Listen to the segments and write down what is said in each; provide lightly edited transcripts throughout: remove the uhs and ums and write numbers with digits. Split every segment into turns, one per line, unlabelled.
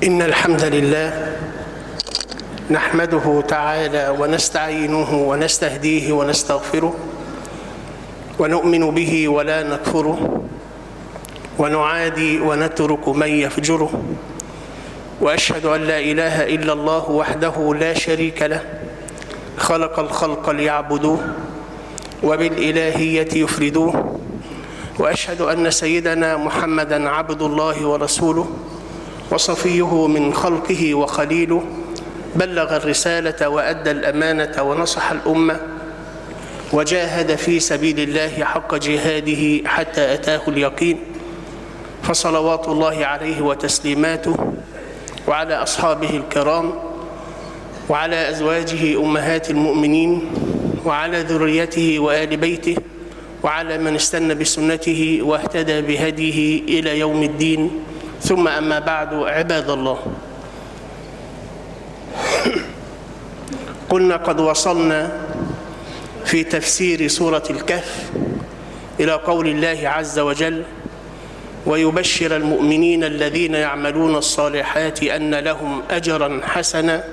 إن الحمد لله نحمده تعالى ونستعينه ونستهديه ونستغفره ونؤمن به ولا نكفره ونعادي ونترك من يفجره، وأشهد أن لا إله إلا الله وحده لا شريك له خلق الخلق ليعبدوه وبالإلهية يفردوه، وأشهد أن سيدنا محمدًا عبد الله ورسوله وصفيه من خلقه وخليله، بلغ الرسالة وأدى الأمانة ونصح الأمة وجاهد في سبيل الله حق جهاده حتى أتاه اليقين، فصلوات الله عليه وتسليماته وعلى أصحابه الكرام وعلى أزواجه أمهات المؤمنين وعلى ذريته وآل بيته وعلى من استنى بسنته واهتدى بهديه إلى يوم الدين، ثم أما بعد. عباد الله، قلنا قد وصلنا في تفسير سورة الكهف إلى قول الله عز وجل: ويبشر المؤمنين الذين يعملون الصالحات أن لهم أجرا حسنا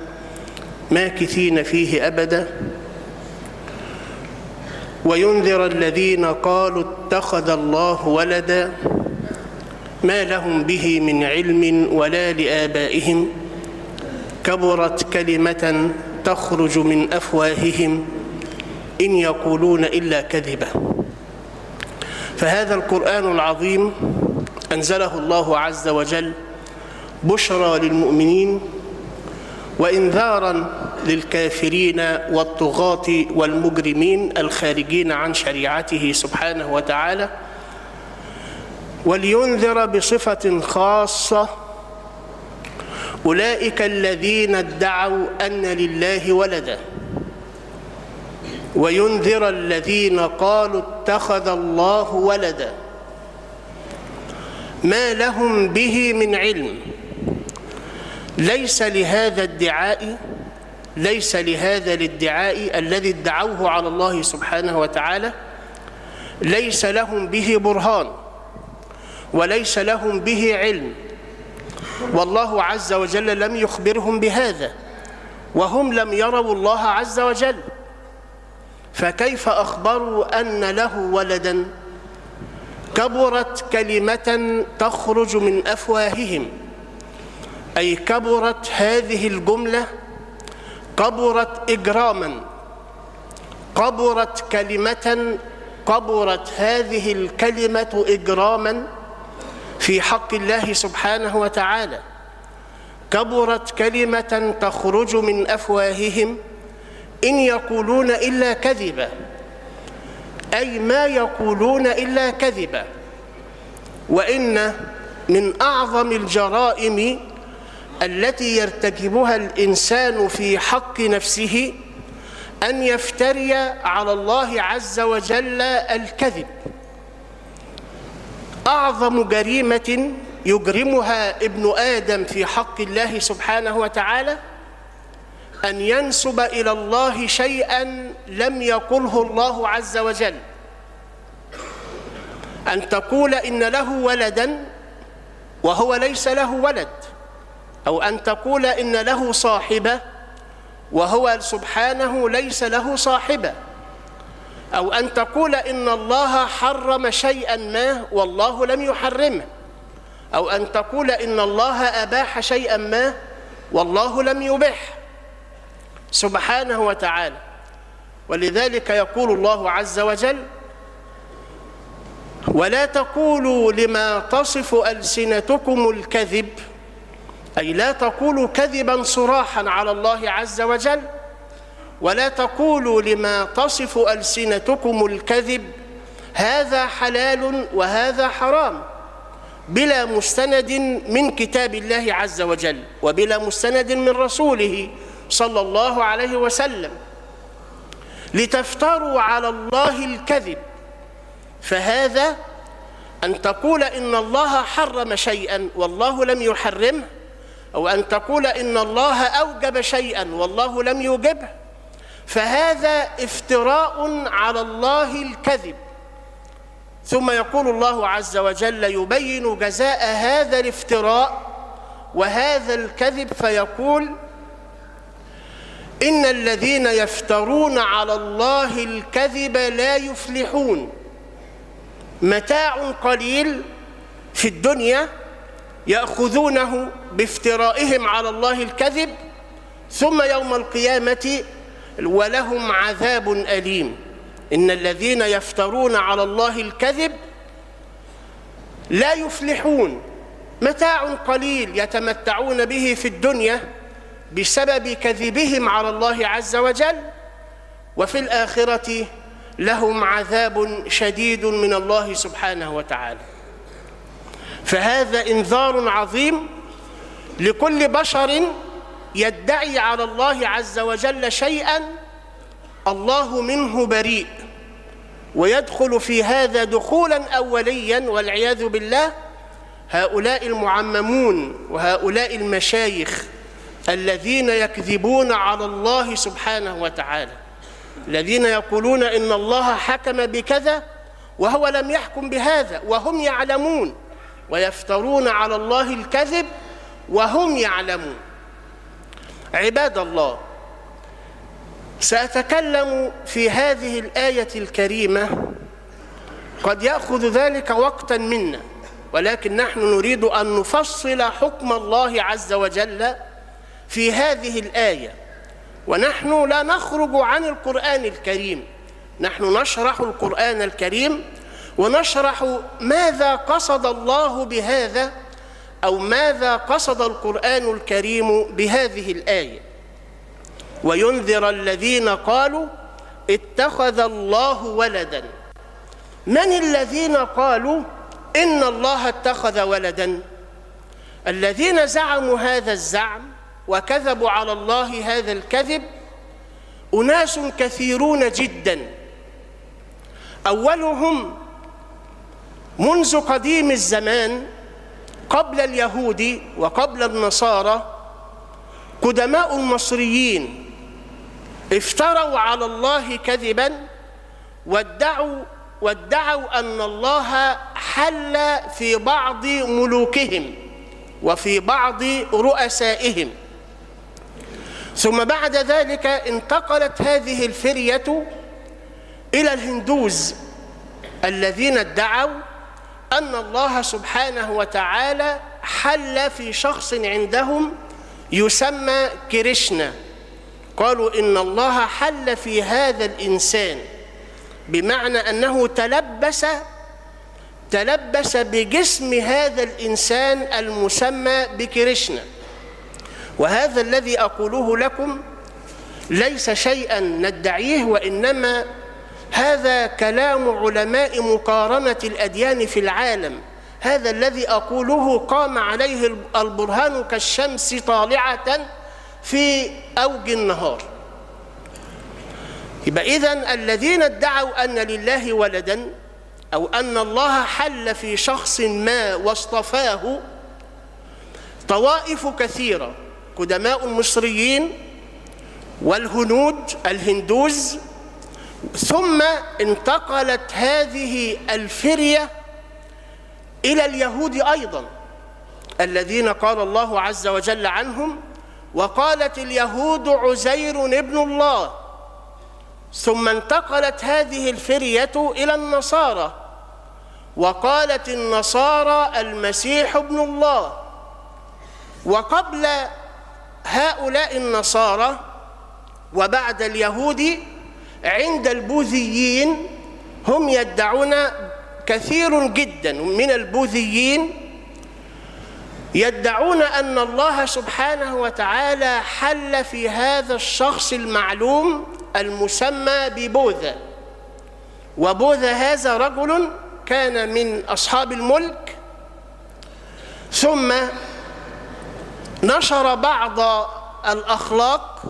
ماكثين فيه أبدا، وينذر الذين قالوا اتخذ الله ولدا ما لهم به من علم ولا لآبائهم كبرت كلمة تخرج من أفواههم إن يقولون إلا كذبا. فهذا القرآن العظيم أنزله الله عز وجل بشرى للمؤمنين وإنذارا للكافرين والطغاة والمجرمين الخارجين عن شريعته سبحانه وتعالى، ولينذر بصفة خاصة أولئك الذين ادعوا أن لله ولدا، وينذر الذين قالوا اتخذ الله ولدا ما لهم به من علم. ليس لهذا الادعاء الذي ادعوه على الله سبحانه وتعالى، ليس لهم به برهان وليس لهم به علم، والله عز وجل لم يخبرهم بهذا، وهم لم يروا الله عز وجل، فكيف أخبروا أن له ولدا؟ كبرت كلمة تخرج من أفواههم، أي كبرت هذه الجملة، كبرت إجراما، كبرت هذه الكلمة إجراما في حق الله سبحانه وتعالى، كبرت كلمة تخرج من أفواههم إن يقولون إلا كذبا، أي ما يقولون إلا كذبا. وإن من أعظم الجرائم التي يرتكبها الإنسان في حق نفسه أن يفتري على الله عز وجل الكذب. أعظم جريمة يجرمها ابن آدم في حق الله سبحانه وتعالى أن ينسب إلى الله شيئا لم يقله الله عز وجل، أن تقول إن له ولدا وهو ليس له ولد، أو أن تقول إن له صاحبة وهو سبحانه ليس له صاحبة، أو أن تقول إن الله حرم شيئا ما والله لم يحرمه، أو أن تقول إن الله أباح شيئا ما والله لم يبح سبحانه وتعالى. ولذلك يقول الله عز وجل: ولا تقولوا لما تصف ألسنتكم الكذب، أي لا تقولوا كذبا صراحا على الله عز وجل، ولا تقولوا لما تصف ألسنتكم الكذب هذا حلال وهذا حرام، بلا مستند من كتاب الله عز وجل وبلا مستند من رسوله صلى الله عليه وسلم، لتفتروا على الله الكذب. فهذا أن تقول إن الله حرم شيئا والله لم يحرمه، أو أن تقول إن الله أوجب شيئا والله لم يوجبه، فهذا افتراء على الله الكذب. ثم يقول الله عز وجل يبين جزاء هذا الافتراء وهذا الكذب فيقول إن الذين يفترون على الله الكذب لا يفلحون، متاع قليل في الدنيا يأخذونه بافترائهم على الله الكذب، ثم يوم القيامة ولهم عذاب أليم. إن الذين يفترون على الله الكذب لا يفلحون، متاع قليل يتمتعون به في الدنيا بسبب كذبهم على الله عز وجل، وفي الآخرة لهم عذاب شديد من الله سبحانه وتعالى. فهذا إنذار عظيم لكل بشر يدعي على الله عز وجل شيئا الله منه بريء، ويدخل في هذا دخولا أوليا والعياذ بالله هؤلاء المعممون وهؤلاء المشايخ الذين يكذبون على الله سبحانه وتعالى، الذين يقولون إن الله حكم بكذا وهو لم يحكم بهذا وهم يعلمون، ويفترون على الله الكذب وهم يعلمون. عباد الله، سأتكلم في هذه الآية الكريمة، قد يأخذ ذلك وقتا منا، ولكن نحن نريد أن نفصل حكم الله عز وجل في هذه الآية، ونحن لا نخرج عن القرآن الكريم، نحن نشرح القرآن الكريم ونشرح ماذا قصد الله بهذا، أو ماذا قصد القرآن الكريم بهذه الآية. وينذر الذين قالوا اتخذ الله ولدا. من الذين قالوا إن الله اتخذ ولدا؟ الذين زعموا هذا الزعم وكذبوا على الله هذا الكذب أناس كثيرون جدا، أولهم منذ قديم الزمان قبل اليهود وقبل النصارى قدماء المصريين افتروا على الله كذبا وادعوا أن الله حل في بعض ملوكهم وفي بعض رؤسائهم. ثم بعد ذلك انتقلت هذه الفرية إلى الهندوز الذين ادعوا أن الله سبحانه وتعالى حل في شخص عندهم يسمى كريشنا. قالوا إن الله حل في هذا الإنسان، بمعنى أنه تلبس بجسم هذا الإنسان المسمى بكريشنا. وهذا الذي أقوله لكم ليس شيئا ندعيه، وإنما هذا كلام علماء مقارنة الأديان في العالم. هذا الذي أقوله قام عليه البرهان كالشمس طالعة في أوج النهار. يبقى إذن الذين ادعوا أن لله ولدا أو أن الله حل في شخص ما واصطفاه طوائف كثيرة، قدماء المصريين والهنود الهندوز، ثم انتقلت هذه الفرية إلى اليهود أيضا الذين قال الله عز وجل عنهم وقالت اليهود عزير ابن الله. ثم انتقلت هذه الفرية إلى النصارى وقالت النصارى المسيح ابن الله. وقبل هؤلاء النصارى وبعد اليهود عند البوذيين هم يدعون، كثير جدا من البوذيين يدعون أن الله سبحانه وتعالى حل في هذا الشخص المعلوم المسمى ببوذا. وبوذا هذا رجل كان من أصحاب الملك، ثم نشر بعض الأخلاق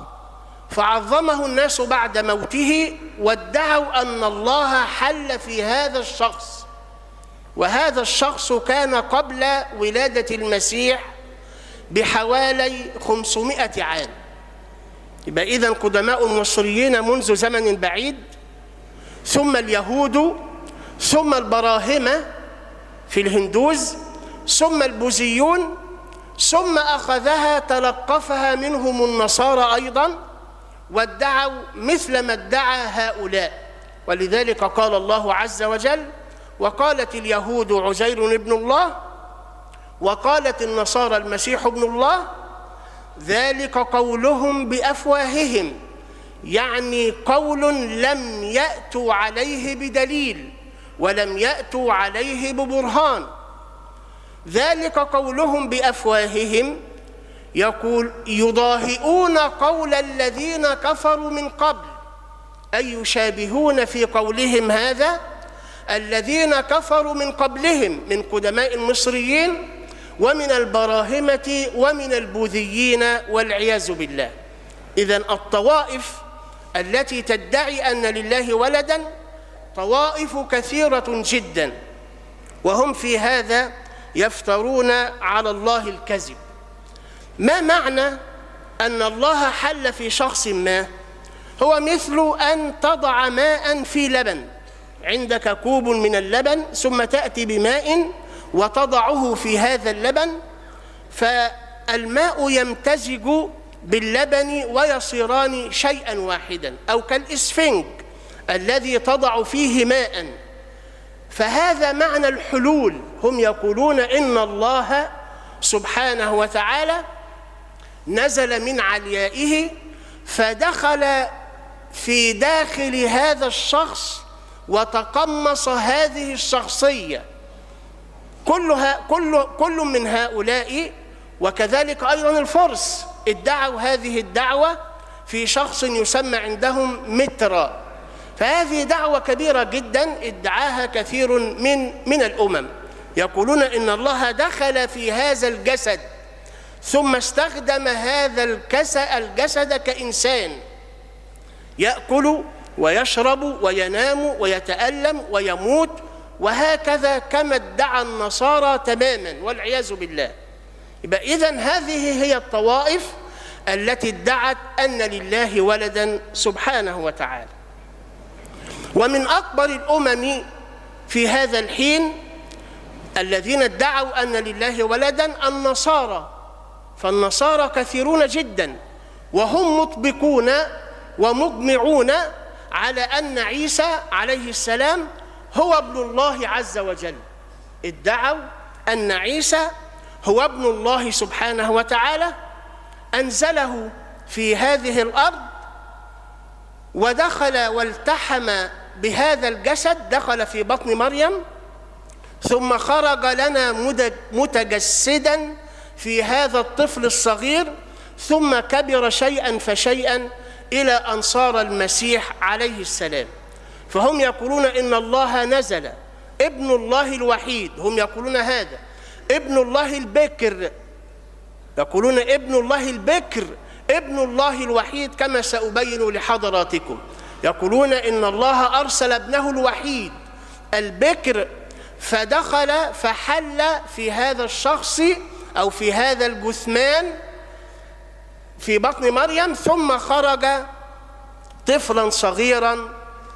فعظمه الناس بعد موته، وادعوا أن الله حل في هذا الشخص. وهذا الشخص كان قبل ولادة المسيح بحوالي 500 عام. يبقى إذن قدماء المصريين منذ زمن بعيد، ثم اليهود، ثم البراهمة في الهندوز، ثم البوذيون، ثم أخذها تلقفها منهم النصارى أيضا وادعوا مثل ما ادعى هؤلاء. ولذلك قال الله عز وجل: وقالت اليهود عزير ابن الله وقالت النصارى المسيح ابن الله ذلك قولهم بأفواههم، يعني قول لم يأتوا عليه بدليل ولم يأتوا عليه ببرهان. ذلك قولهم بأفواههم، يقول يضاهئون قول الذين كفروا من قبل، أي يشابهون في قولهم هذا الذين كفروا من قبلهم من قدماء المصريين ومن البراهمة ومن البوذيين والعياذ بالله. إذن الطوائف التي تدعي أن لله ولدا طوائف كثيرة جدا، وهم في هذا يفترون على الله الكذب. ما معنى أن الله حل في شخص ما؟ هو مثل أن تضع ماء في لبن، عندك كوب من اللبن ثم تأتي بماء وتضعه في هذا اللبن، فالماء يمتزج باللبن ويصيران شيئا واحدا، أو كالإسفنج الذي تضع فيه ماء. فهذا معنى الحلول. هم يقولون إن الله سبحانه وتعالى نزل من عليائه فدخل في داخل هذا الشخص وتقمص هذه الشخصية. كل من هؤلاء وكذلك أيضا الفرس ادعوا هذه الدعوة في شخص يسمى عندهم مترا. فهذه دعوة كبيرة جدا ادعاها كثير من الأمم، يقولون إن الله دخل في هذا الجسد ثم استخدم هذا الجسد كإنسان يأكل ويشرب وينام ويتألم ويموت، وهكذا كما ادعى النصارى تماما والعياذ بالله. إذن هذه هي الطوائف التي ادعت أن لله ولدا سبحانه وتعالى. ومن أكبر الأمم في هذا الحين الذين ادعوا أن لله ولدا النصارى. فالنصارى كثيرون جدا، وهم مطبقون ومجمعون على أن عيسى عليه السلام هو ابن الله عز وجل. ادعوا أن عيسى هو ابن الله سبحانه وتعالى، أنزله في هذه الأرض ودخل والتحم بهذا الجسد، دخل في بطن مريم ثم خرج لنا متجسدا في هذا الطفل الصغير، ثم كبر شيئا فشيئا إلى أن صار المسيح عليه السلام. فهم يقولون إن الله نزل ابن الله الوحيد، هم يقولون هذا ابن الله البكر، يقولون ابن الله البكر ابن الله الوحيد، كما سأبين لحضراتكم. يقولون إن الله أرسل ابنه الوحيد البكر فدخل فحل في هذا الشخص أو في هذا الجثمان في بطن مريم، ثم خرج طفلا صغيرا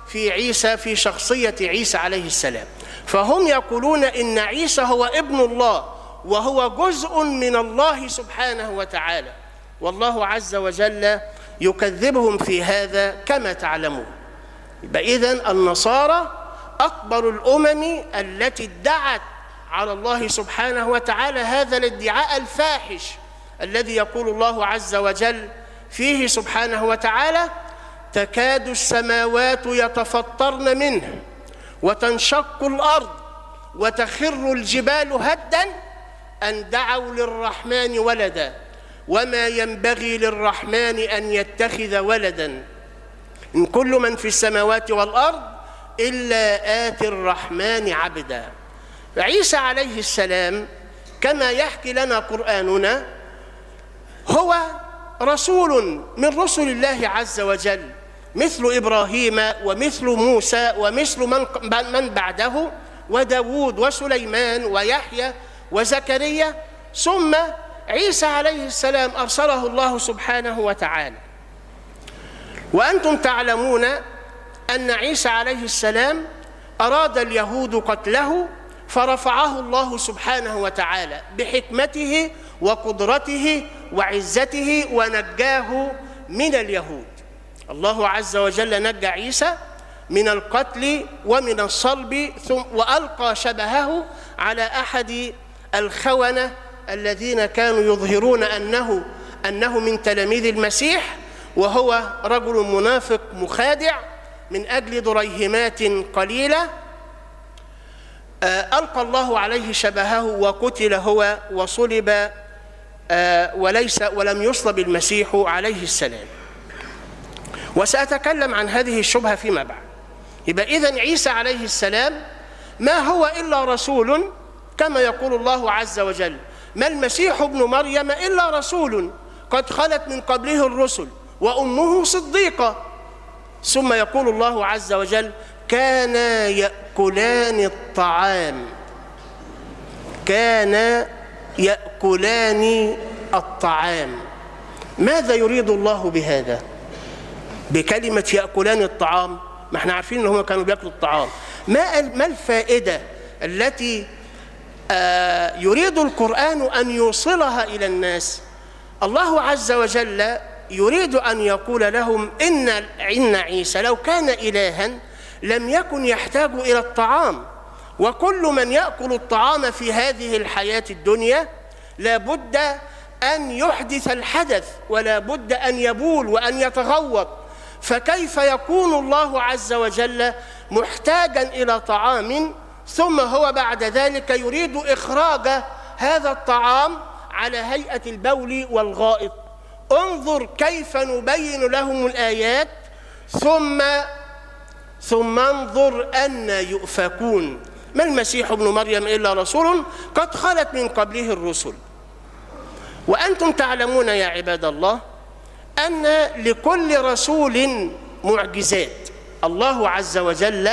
في عيسى، في شخصية عيسى عليه السلام. فهم يقولون إن عيسى هو ابن الله وهو جزء من الله سبحانه وتعالى، والله عز وجل يكذبهم في هذا كما تعلمون. إذن النصارى أكبر الأمم التي ادعت على الله سبحانه وتعالى هذا الادعاء الفاحش الذي يقول الله عز وجل فيه سبحانه وتعالى: تكاد السماوات يتفطرن منه وتنشق الأرض وتخر الجبال هدا أن دعوا للرحمن ولدا وما ينبغي للرحمن أن يتخذ ولدا إن كل من في السماوات والأرض إلا آتي الرحمن عبدا. فعيسى عليه السلام كما يحكي لنا قرآننا هو رسول من رسل الله عز وجل، مثل إبراهيم ومثل موسى ومثل من بعده وداود وسليمان ويحيى وزكريا، ثم عيسى عليه السلام أرسله الله سبحانه وتعالى. وأنتم تعلمون أن عيسى عليه السلام أراد اليهود قتله فرفعه الله سبحانه وتعالى بحكمته وقدرته وعزته ونجاه من اليهود. الله عز وجل نجى عيسى من القتل ومن الصلب، وألقى شبهه على أحد الخونة الذين كانوا يظهرون أنه من تلاميذ المسيح، وهو رجل منافق مخادع من أجل دريهمات قليلة. ألقى الله عليه شبهه وقتل هو وصلب، ولم يصلب المسيح عليه السلام. وسأتكلم عن هذه الشبهة فيما بعد. يبقى إذن عيسى عليه السلام ما هو إلا رسول، كما يقول الله عز وجل: ما المسيح ابن مريم إلا رسول قد خلت من قبله الرسل وأمه صديقة. ثم يقول الله عز وجل: كانا يأكلان الطعام. كانا يأكلان الطعام. ماذا يريد الله بهذا؟ بكلمة يأكلان الطعام، ما احنا عارفين أنهم كانوا بيأكلوا الطعام. ما الفائدة التي يريد القرآن أن يوصلها إلى الناس؟ الله عز وجل يريد أن يقول لهم إن عيسى لو كان إلها لم يكن يحتاج إلى الطعام، وكل من يأكل الطعام في هذه الحياة الدنيا لا بد أن يحدث الحدث، ولا بد أن يبول وأن يتغوط، فكيف يكون الله عز وجل محتاجا إلى طعام ثم هو بعد ذلك يريد إخراج هذا الطعام على هيئة البول والغائط؟ انظر كيف نبين لهم الآيات ثم انظر أن يؤفكون. ما المسيح ابن مريم إلا رسول قد خلت من قبله الرسل. وأنتم تعلمون يا عباد الله أن لكل رسول معجزات. الله عز وجل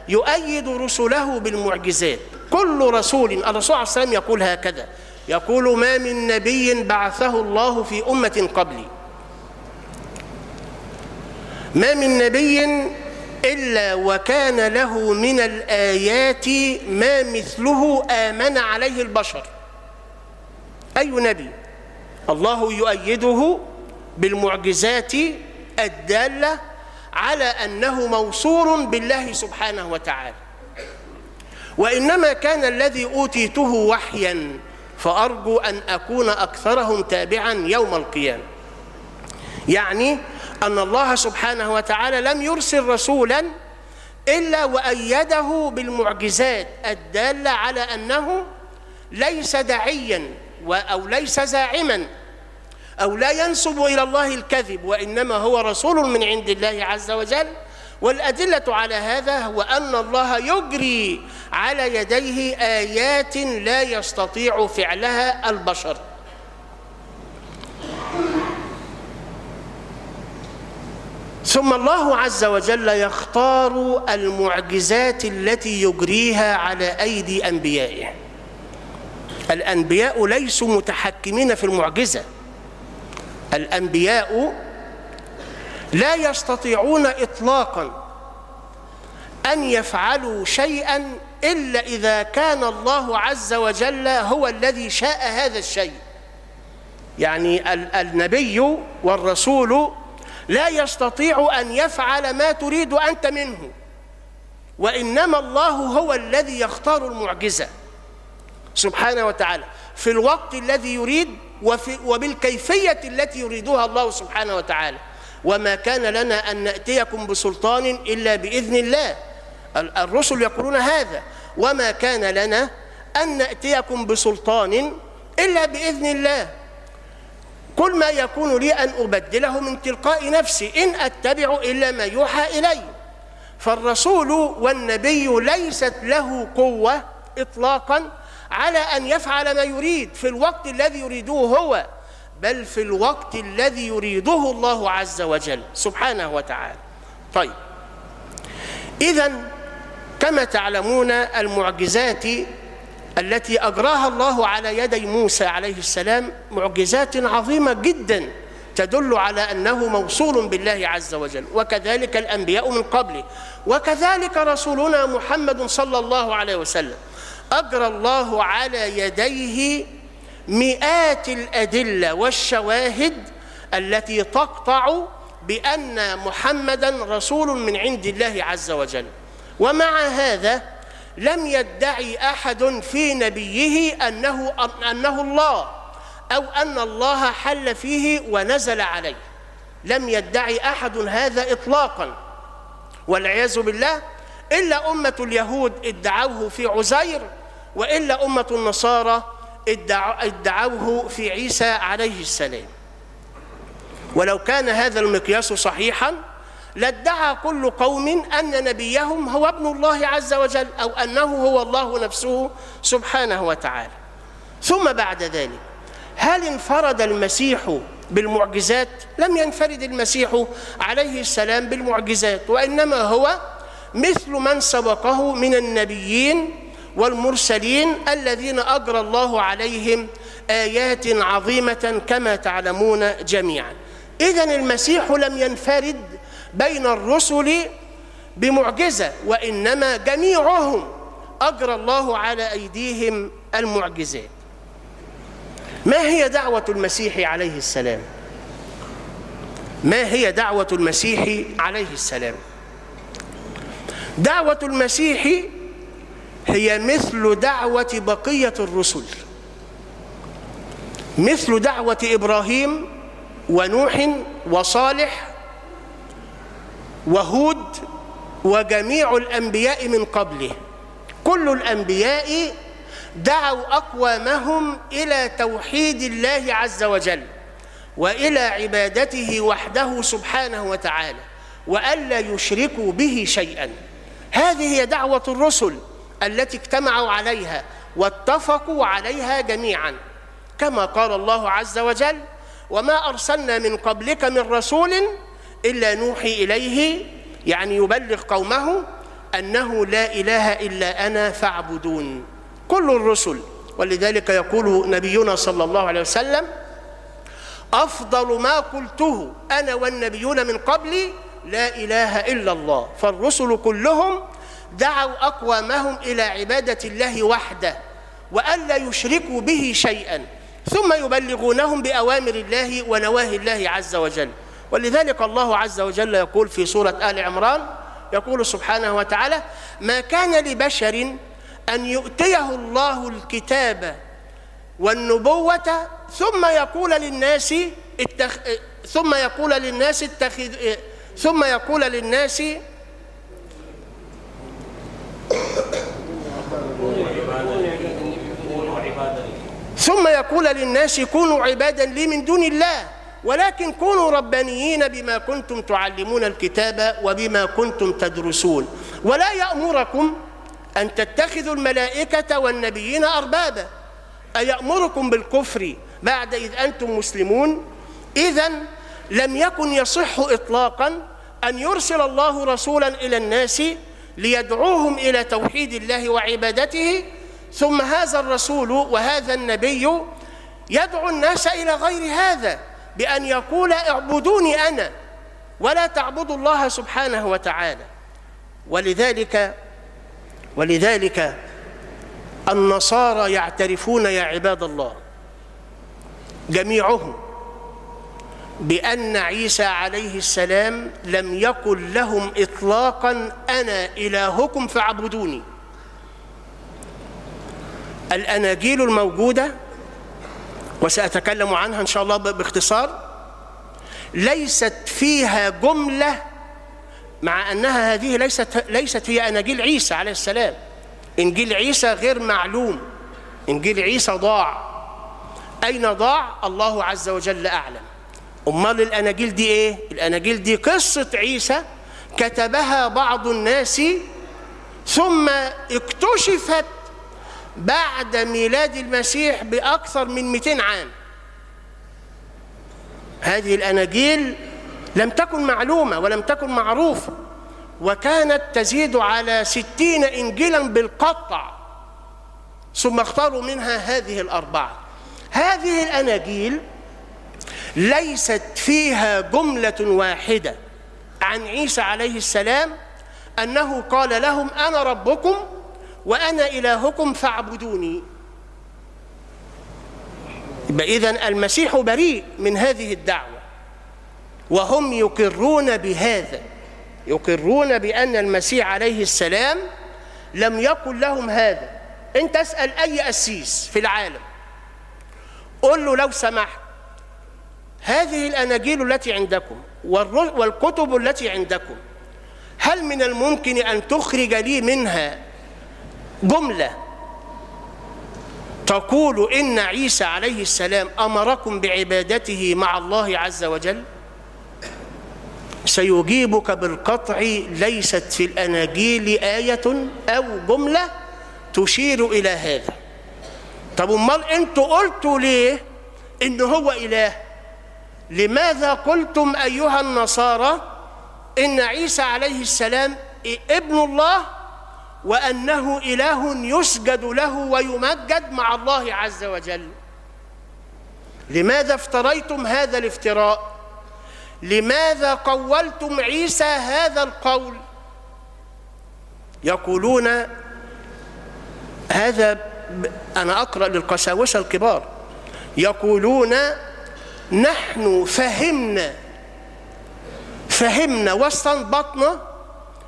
يؤيد رسله بالمعجزات. كل رسول، الرسول صلى الله عليه وسلم يقول هكذا، يقول: ما من نبي بعثه الله في أمة قبلي، ما من نبي إلا وكان له من الآيات ما مثله آمن عليه البشر. أي نبي الله يؤيده بالمعجزات الدالة على أنه موصول بالله سبحانه وتعالى. وإنما كان الذي أوتيته وحيا، فأرجو أن أكون أكثرهم تابعا يوم القيامة. يعني أن الله سبحانه وتعالى لم يرسل رسولا إلا وأيده بالمعجزات الدالة على أنه ليس داعيا أو ليس زاعما أو لا ينسب إلى الله الكذب، وإنما هو رسول من عند الله عز وجل. والأدلة على هذا هو أن الله يجري على يديه آيات لا يستطيع فعلها البشر. ثم الله عز وجل يختار المعجزات التي يجريها على أيدي أنبيائه. الأنبياء ليسوا متحكمين في المعجزة. الأنبياء لا يستطيعون إطلاقا أن يفعلوا شيئا إلا إذا كان الله عز وجل هو الذي شاء هذا الشيء. يعني النبي والرسول لا يستطيع أن يفعل ما تريد أنت منه، وإنما الله هو الذي يختار المعجزة سبحانه وتعالى في الوقت الذي يريد وبالكيفية التي يريدها الله سبحانه وتعالى. وما كان لنا أن نأتيكم بسلطان إلا بإذن الله. الرسل يقولون هذا: وما كان لنا أن نأتيكم بسلطان إلا بإذن الله. كل ما يكون لي أن أبدله من تلقاء نفسي، إن أتبع إلا ما يوحى إلي. فالرسول والنبي ليست له قوة إطلاقا على أن يفعل ما يريد في الوقت الذي يريده هو، بل في الوقت الذي يريده الله عز وجل سبحانه وتعالى. طيب، إذن كما تعلمون المعجزات التي أجراها الله على يدي موسى عليه السلام معجزات عظيمة جدا تدل على أنه موصول بالله عز وجل، وكذلك الأنبياء من قبله، وكذلك رسولنا محمد صلى الله عليه وسلم أجرى الله على يديه مئات الأدلة والشواهد التي تقطع بأن محمدًا رسول من عند الله عز وجل. ومع هذا لم يدعي أحد في نبيه أنه الله، أو أن الله حل فيه ونزل عليه. لم يدعي أحد هذا إطلاقاً، والعياذ بالله، إلا أمة اليهود ادعوه في عزير، وإلا أمة النصارى ادعوه في عيسى عليه السلام. ولو كان هذا المقياس صحيحاً لادعى كل قوم أن نبيهم هو ابن الله عز وجل، أو أنه هو الله نفسه سبحانه وتعالى. ثم بعد ذلك، هل انفرد المسيح بالمعجزات؟ لم ينفرد المسيح عليه السلام بالمعجزات، وإنما هو مثل من سبقه من النبيين والمرسلين الذين أجرى الله عليهم آيات عظيمة كما تعلمون جميعا. إذن المسيح لم ينفرد بين الرسل بمعجزة، وإنما جميعهم أجرى الله على أيديهم المعجزات. ما هي دعوة المسيح عليه السلام؟ ما هي دعوة المسيح عليه السلام؟ دعوة المسيح هي مثل دعوة بقية الرسل، مثل دعوة إبراهيم ونوح وصالح وهود وجميع الأنبياء من قبله. كل الأنبياء دعوا أقوامهم إلى توحيد الله عز وجل وإلى عبادته وحده سبحانه وتعالى، وألا يشركوا به شيئا. هذه هي دعوة الرسل التي اجتمعوا عليها واتفقوا عليها جميعا، كما قال الله عز وجل: وما أرسلنا من قبلك من رسول إلا نوحي إليه، يعني يبلغ قومه أنه لا إله إلا أنا فاعبدون. كل الرسل. ولذلك يقول نبينا صلى الله عليه وسلم: أفضل ما قلته أنا والنبيون من قبلي لا إله إلا الله. فالرسل كلهم دعوا أقوامهم إلى عبادة الله وحده وألا يشركوا به شيئا، ثم يبلغونهم بأوامر الله ونواهي الله عز وجل. ولذلك الله عز وجل يقول في سورة آل عمران، يقول سبحانه وتعالى: ما كان لبشر أن يؤتيه الله الكتاب والنبوة ثم يقول للناس كونوا عبادا لي من دون الله، ولكن كونوا ربانيين بما كنتم تعلمون الكتاب وبما كنتم تدرسون، ولا يأمركم أن تتخذوا الملائكة والنبيين أربابا. أيأمركم بالكفر بعد إذ أنتم مسلمون؟ إذن لم يكن يصح إطلاقا أن يرسل الله رسولا إلى الناس ليدعوهم إلى توحيد الله وعبادته، ثم هذا الرسول وهذا النبي يدعو الناس إلى غير هذا، بأن يقول: اعبدوني أنا ولا تعبدوا الله سبحانه وتعالى. ولذلك النصارى يعترفون يا عباد الله جميعهم بأن عيسى عليه السلام لم يقل لهم إطلاقا: أنا إلهكم فاعبدوني. الأناجيل الموجودة، وسأتكلم عنها إن شاء الله باختصار، ليست فيها جملة، مع أنها هذه ليست هي أناجيل عيسى عليه السلام. إنجيل عيسى غير معلوم، إنجيل عيسى ضاع. أين ضاع؟ الله عز وجل أعلم. أمال الأناجيل دي إيه؟ الأناجيل دي قصة عيسى كتبها بعض الناس، ثم اكتشفت بعد ميلاد المسيح بأكثر من 200 عام. هذه الأناجيل لم تكن معلومة ولم تكن معروفة، وكانت تزيد على 60 إنجيلا بالقطع، ثم اختاروا منها هذه الأربعة. هذه الأناجيل ليست فيها جملة واحدة عن عيسى عليه السلام أنه قال لهم: أنا ربكم وأنا إلهكم فاعبدوني. إذن المسيح بريء من هذه الدعوة، وهم يقرون بهذا، يقرون بأن المسيح عليه السلام لم يقل لهم هذا. أنت اسأل أي قسيس في العالم، قل له لو سمحت هذه الأناجيل التي عندكم والكتب التي عندكم، هل من الممكن أن تخرج لي منها جملة تقول إن عيسى عليه السلام أمركم بعبادته مع الله عز وجل؟ سيجيبك بالقطع ليست في الأناجيل آية أو جملة تشير إلى هذا. طب أمال أنتوا قلتوا ليه إنه هو إله؟ لماذا قلتم أيها النصارى إن عيسى عليه السلام ابن الله وأنه إله يسجد له ويمجد مع الله عز وجل؟ لماذا افتريتم هذا الافتراء؟ لماذا قولتم عيسى هذا القول؟ يقولون هذا، أنا أقرأ للقساوسة الكبار، يقولون نحن فهمنا واستنبطنا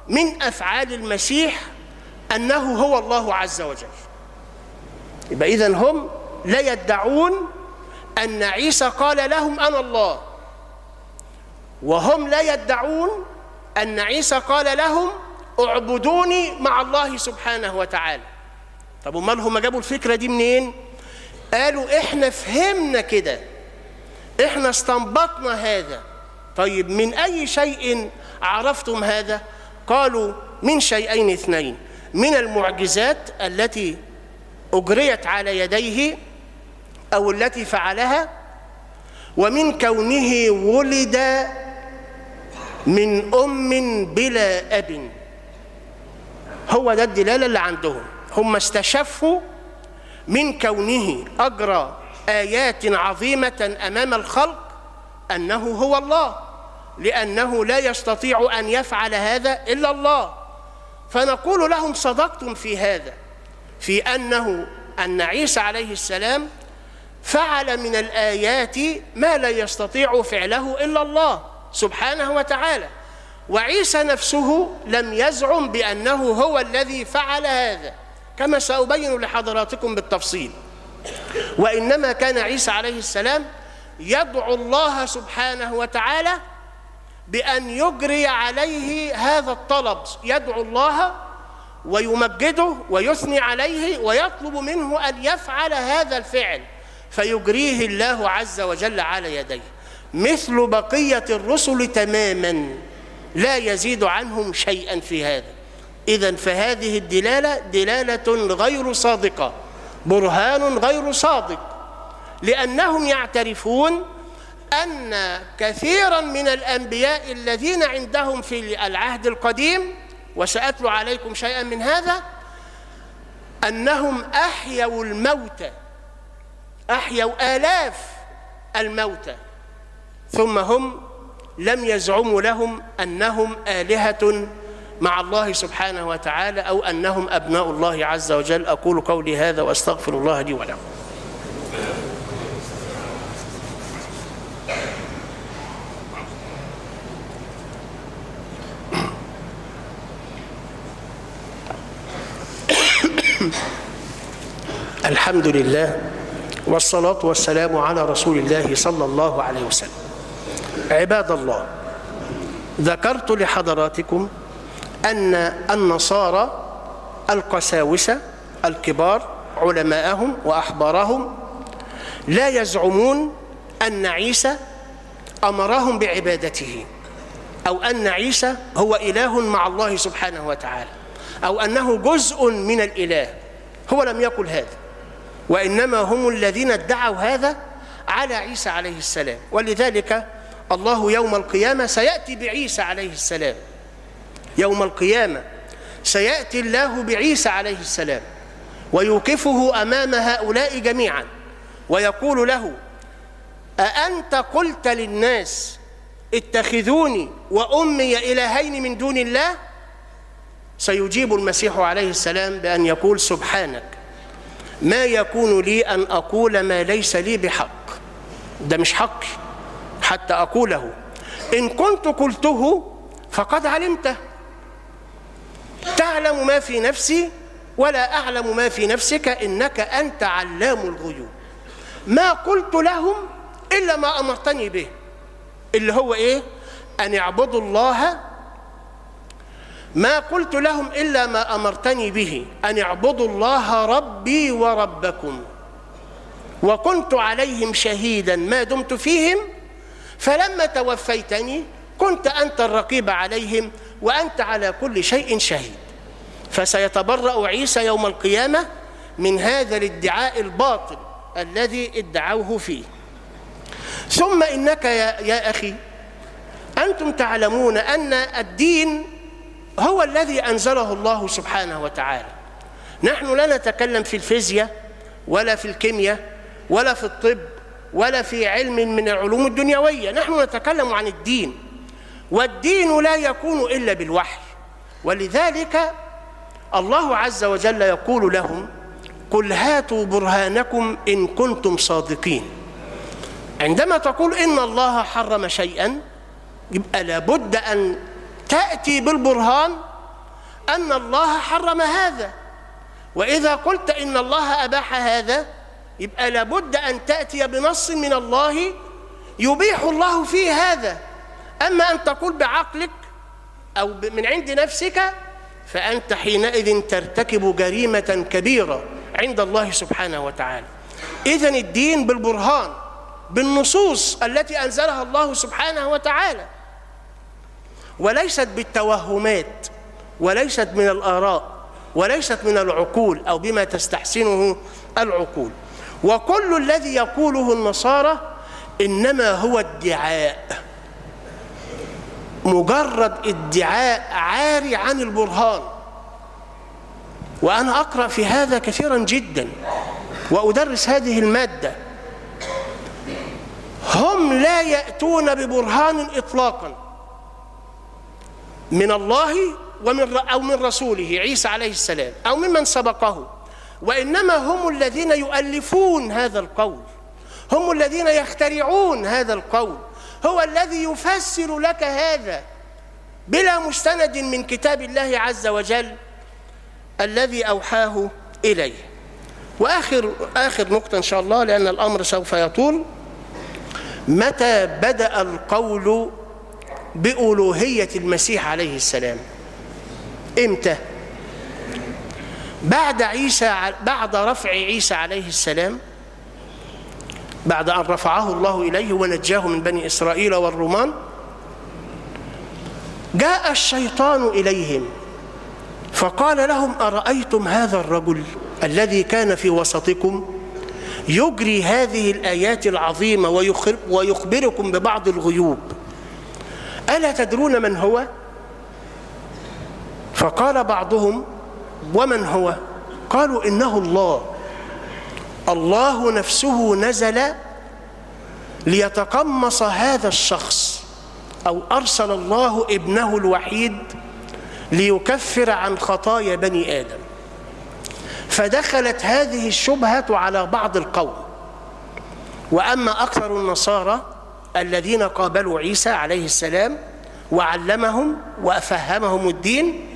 من أفعال المسيح أنه هو الله عز وجل. يبقى إذن هم لا يدعون أن عيسى قال لهم أنا الله، وهم لا يدعون أن عيسى قال لهم اعبدوني مع الله سبحانه وتعالى. طب امال هم جابوا الفكرة دي منين؟ قالوا احنا فهمنا كده، احنا استنبطنا هذا. طيب من أي شيء عرفتم هذا؟ قالوا من شيئين اثنين: من المعجزات التي أجريت على يديه أو التي فعلها، ومن كونه ولد من أم بلا أب. هو ده الدلالة اللي عندهم. هم استشفوا من كونه أجرى آيات عظيمة أمام الخلق أنه هو الله، لأنه لا يستطيع أن يفعل هذا إلا الله. فنقول لهم صدقتم في هذا، في أن عيسى عليه السلام فعل من الآيات ما لا يستطيع فعله إلا الله سبحانه وتعالى، وعيسى نفسه لم يزعم بأنه هو الذي فعل هذا كما سأبين لحضراتكم بالتفصيل. وإنما كان عيسى عليه السلام يدعو الله سبحانه وتعالى بأن يجري عليه هذا الطلب، يدعو الله ويمجده ويثني عليه ويطلب منه أن يفعل هذا الفعل، فيجريه الله عز وجل على يديه مثل بقية الرسل تماما، لا يزيد عنهم شيئا في هذا. إذن فهذه الدلالة دلالة غير صادقة، برهان غير صادق، لأنهم يعترفون أن كثيرا من الأنبياء الذين عندهم في العهد القديم، وسأتلو عليكم شيئا من هذا، أنهم أحيوا الموتى، أحيوا آلاف الموتى، ثم هم لم يزعموا لهم أنهم آلهة مع الله سبحانه وتعالى أو أنهم أبناء الله عز وجل. أقول قولي هذا وأستغفر الله لي ولكم. الحمد لله والصلاة والسلام على رسول الله صلى الله عليه وسلم. عباد الله، ذكرت لحضراتكم أن النصارى القساوسة الكبار علماءهم وأحبارهم لا يزعمون أن عيسى أمرهم بعبادته، أو أن عيسى هو إله مع الله سبحانه وتعالى، أو أنه جزء من الإله. هو لم يقل هذا، وإنما هم الذين ادعوا هذا على عيسى عليه السلام. ولذلك الله يوم القيامة سيأتي بعيسى عليه السلام، يوم القيامة سيأتي الله بعيسى عليه السلام ويوقفه أمام هؤلاء جميعا ويقول له: أأنت قلت للناس اتخذوني وأمي إلهين من دون الله؟ سيجيب المسيح عليه السلام بأن يقول: سبحانك، ما يكون لي أن أقول ما ليس لي بحق، ده مش حقي حتى أقوله، إن كنت قلته فقد علمته، تعلم ما في نفسي ولا أعلم ما في نفسك إنك أنت علام الغيوب. ما قلت لهم إلا ما أمرتني به، اللي هو إيه؟ أن اعبدوا الله. ما قلت لهم إلا ما أمرتني به أن اعبدوا الله ربي وربكم، وكنت عليهم شهيدا ما دمت فيهم، فلما توفيتني كنت أنت الرقيب عليهم وأنت على كل شيء شهيد. فسيتبرأ عيسى يوم القيامة من هذا الادعاء الباطل الذي ادعوه فيه. ثم إنك يا أخي أنتم تعلمون أن الدين هو الذي أنزله الله سبحانه وتعالى. نحن لا نتكلم في الفيزياء ولا في الكيمياء ولا في الطب ولا في علم من العلوم الدنيوية، نحن نتكلم عن الدين، والدين لا يكون إلا بالوحي. ولذلك الله عز وجل يقول لهم: قل هاتوا برهانكم إن كنتم صادقين. عندما تقول إن الله حرم شيئا يبقى لابد أن تأتي بالبرهان أن الله حرم هذا، وإذا قلت إن الله أباح هذا يبقى لابد أن تأتي بنص من الله يبيح الله فيه هذا. أما أن تقول بعقلك أو من عند نفسك فأنت حينئذ ترتكب جريمة كبيرة عند الله سبحانه وتعالى. إذن الدين بالبرهان، بالنصوص التي أنزلها الله سبحانه وتعالى، وليست بالتوهمات، وليست من الآراء، وليست من العقول أو بما تستحسنه العقول. وكل الذي يقوله النصارى إنما هو ادعاء، مجرد ادعاء عاري عن البرهان. وأنا أقرأ في هذا كثيرا جدا وأدرس هذه المادة. هم لا يأتون ببرهان إطلاقا من الله أو من رسوله عيسى عليه السلام أو ممن سبقه، وإنما هم الذين يؤلفون هذا القول، هم الذين يخترعون هذا القول، هو الذي يفسر لك هذا بلا مستند من كتاب الله عز وجل الذي أوحاه إليه. وآخر نقطة إن شاء الله لأن الأمر سوف يطول: متى بدأ القول بألوهية المسيح عليه السلام؟ إمتى؟ بعد رفع عيسى عليه السلام، بعد أن رفعه الله إليه ونجاه من بني إسرائيل والرومان، جاء الشيطان إليهم فقال لهم: أرأيتم هذا الرجل الذي كان في وسطكم يجري هذه الآيات العظيمة ويخبركم ببعض الغيوب، ألا تدرون من هو؟ فقال بعضهم: ومن هو؟ قالوا: إنه الله نفسه نزل ليتقمص هذا الشخص، أو أرسل الله ابنه الوحيد ليكفر عن خطايا بني آدم. فدخلت هذه الشبهة على بعض القوم. وأما أكثر النصارى الذين قابلوا عيسى عليه السلام وعلمهم وفهمهم الدين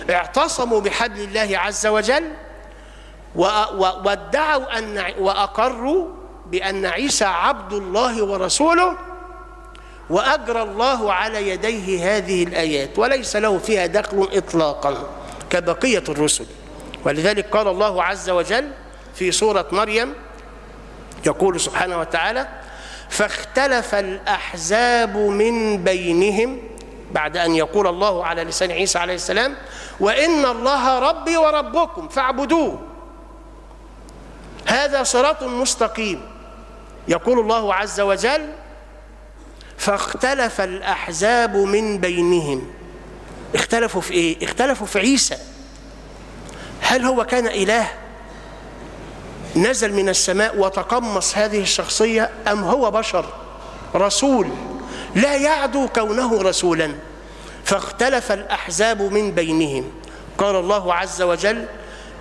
اعتصموا بحبل الله عز وجل وادعوا وأقروا بأن عيسى عبد الله ورسوله، وأجرى الله على يديه هذه الآيات وليس له فيها دخل إطلاقا كبقية الرسل. ولذلك قال الله عز وجل في سورة مريم، يقول سبحانه وتعالى: فاختلف الأحزاب من بينهم، بعد أن يقول الله على لسان عيسى عليه السلام: وإن الله ربي وربكم فاعبدوه هذا صراط مستقيم. يقول الله عز وجل: فاختلف الأحزاب من بينهم. اختلفوا في إيه؟ اختلفوا في عيسى. هل هو كان إله نزل من السماء وتقمص هذه الشخصية، أم هو بشر رسول لا يعدو كونه رسولا؟ فاختلف الأحزاب من بينهم. قال الله عز وجل: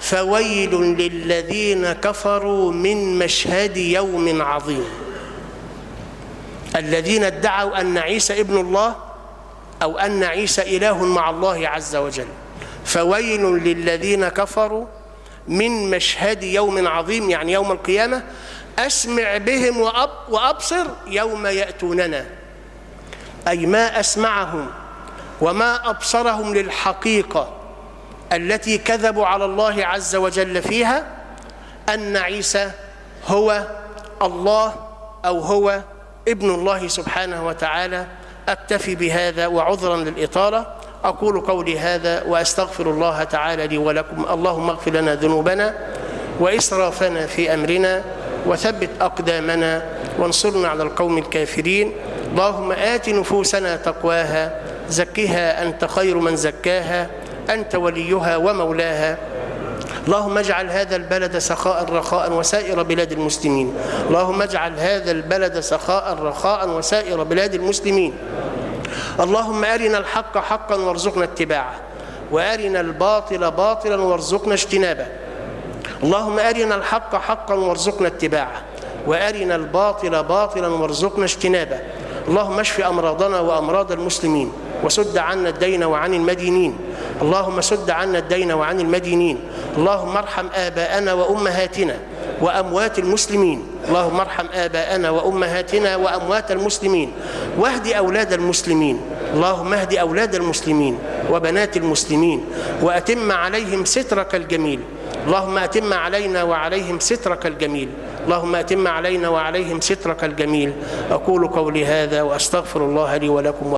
فويل للذين كفروا من مشهد يوم عظيم. الذين ادعوا أن عيسى ابن الله أو أن عيسى إله مع الله عز وجل. فويل للذين كفروا من مشهد يوم عظيم، يعني يوم القيامة. أسمع بهم وأبصر يوم يأتوننا، أي ما أسمعهم وما أبصرهم للحقيقة التي كذبوا على الله عز وجل فيها، أن عيسى هو الله أو هو ابن الله سبحانه وتعالى. أكتفي بهذا وعذرا للإطالة، أقول قولي هذا وأستغفر الله تعالى لي ولكم. اللهم اغفر لنا ذنوبنا وإسرافنا في أمرنا وثبت أقدامنا وانصرنا على القوم الكافرين. اللهم آت نفوسنا تقواها، زكها أنت خير من زكاها، أنت وليها ومولاها. اللهم اجعل هذا البلد سخاء رخاء وسائر بلاد المسلمين. اللهم اجعل هذا البلد سخاء رخاء وسائر بلاد المسلمين. اللهم أرنا الحق حقا وارزقنا اتباعه، وأرنا الباطل باطلا وارزقنا اجتنابه. اللهم أرنا الحق حقا وارزقنا اتباعه، وأرنا الباطل باطلا وارزقنا اجتنابه. اللهم اشف أمراضنا وأمراض المسلمين، وسد عنا الدين وعن المدينين. اللهم سد عنا الدين وعن المدينين. اللهم ارحم آباءنا وأمهاتنا وأموات المسلمين. اللهم ارحم آباءنا وأمهاتنا وأموات المسلمين، واهد أولاد المسلمين. اللهم اهد أولاد المسلمين وبنات المسلمين، وأتم عليهم سترك الجميل. اللهم أتم علينا وعليهم سترك الجميل. اللهم أتم علينا وعليهم سترك الجميل. أقول قولي هذا وأستغفر الله لي ولكم.